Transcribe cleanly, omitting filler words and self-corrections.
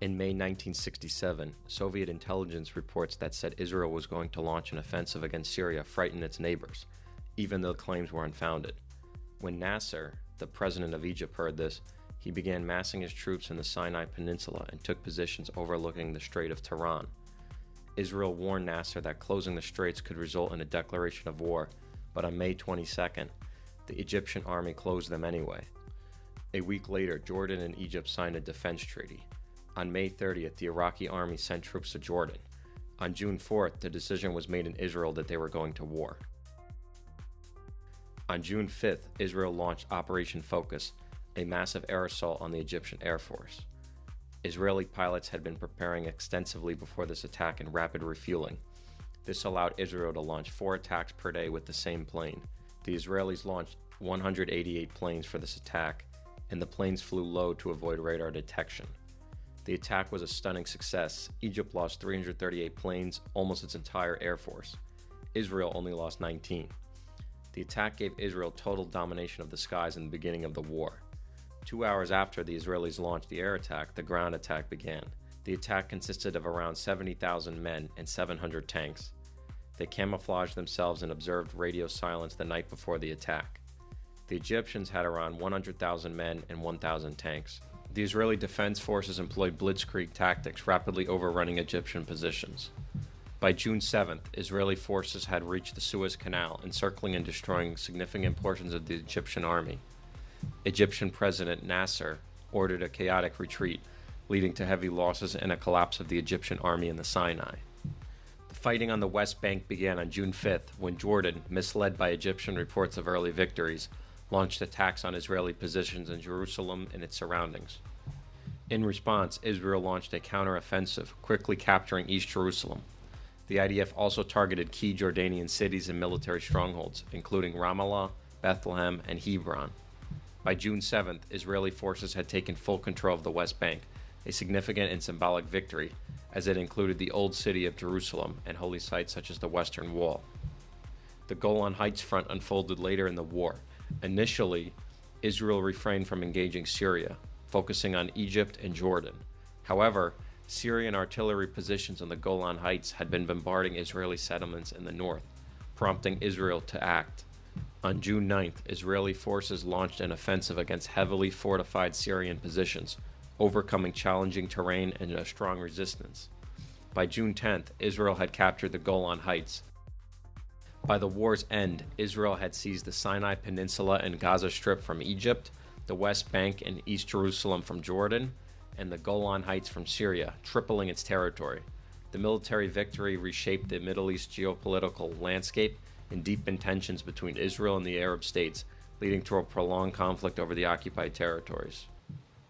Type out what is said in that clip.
In May 1967, Soviet intelligence reports that said Israel was going to launch an offensive against Syria frightened its neighbors, even though the claims were unfounded. When Nasser, the president of Egypt, heard this, he began massing his troops in the Sinai Peninsula and took positions overlooking the Strait of Tiran. Israel warned Nasser that closing the straits could result in a declaration of war, but on May 22nd, the Egyptian army closed them anyway. A week later, Jordan and Egypt signed a defense treaty. On May 30th, the Iraqi army sent troops to Jordan. On June 4th, the decision was made in Israel that they were going to war. On June 5th, Israel launched Operation Focus, a massive air assault on the Egyptian Air Force. Israeli pilots had been preparing extensively before this attack in rapid refueling. This allowed Israel to launch 4 attacks per day with the same plane. The Israelis launched 188 planes for this attack, and the planes flew low to avoid radar detection. The attack was a stunning success. Egypt lost 338 planes, almost its entire air force. Israel only lost 19. The attack gave Israel total domination of the skies in the beginning of the war. 2 hours after the Israelis launched the air attack, the ground attack began. The attack consisted of around 70,000 men and 700 tanks. They camouflaged themselves and observed radio silence the night before the attack. The Egyptians had around 100,000 men and 1,000 tanks. The Israeli Defense Forces employed blitzkrieg tactics, rapidly overrunning Egyptian positions. By June 7th, Israeli forces had reached the Suez Canal, encircling and destroying significant portions of the Egyptian army. Egyptian President Nasser ordered a chaotic retreat, leading to heavy losses and a collapse of the Egyptian army in the Sinai. The fighting on the West Bank began on June 5th, when Jordan, misled by Egyptian reports of early victories, launched attacks on Israeli positions in Jerusalem and its surroundings. In response, Israel launched a counter-offensive, quickly capturing East Jerusalem. The IDF also targeted key Jordanian cities and military strongholds, including Ramallah, Bethlehem, and Hebron. By June 7th, Israeli forces had taken full control of the West Bank, a significant and symbolic victory, as it included the Old City of Jerusalem and holy sites such as the Western Wall. The Golan Heights front unfolded later in the war. Initially, Israel refrained from engaging Syria, focusing on Egypt and Jordan. However, Syrian artillery positions on the Golan Heights had been bombarding Israeli settlements in the north, prompting Israel to act. On June 9th, Israeli forces launched an offensive against heavily fortified Syrian positions, overcoming challenging terrain and a strong resistance. By June 10th, Israel had captured the Golan Heights. By the war's end, Israel had seized the Sinai Peninsula and Gaza Strip from Egypt, the West Bank and East Jerusalem from Jordan, and the Golan Heights from Syria, tripling its territory. The military victory reshaped the Middle East geopolitical landscape and deepened tensions between Israel and the Arab states, leading to a prolonged conflict over the occupied territories.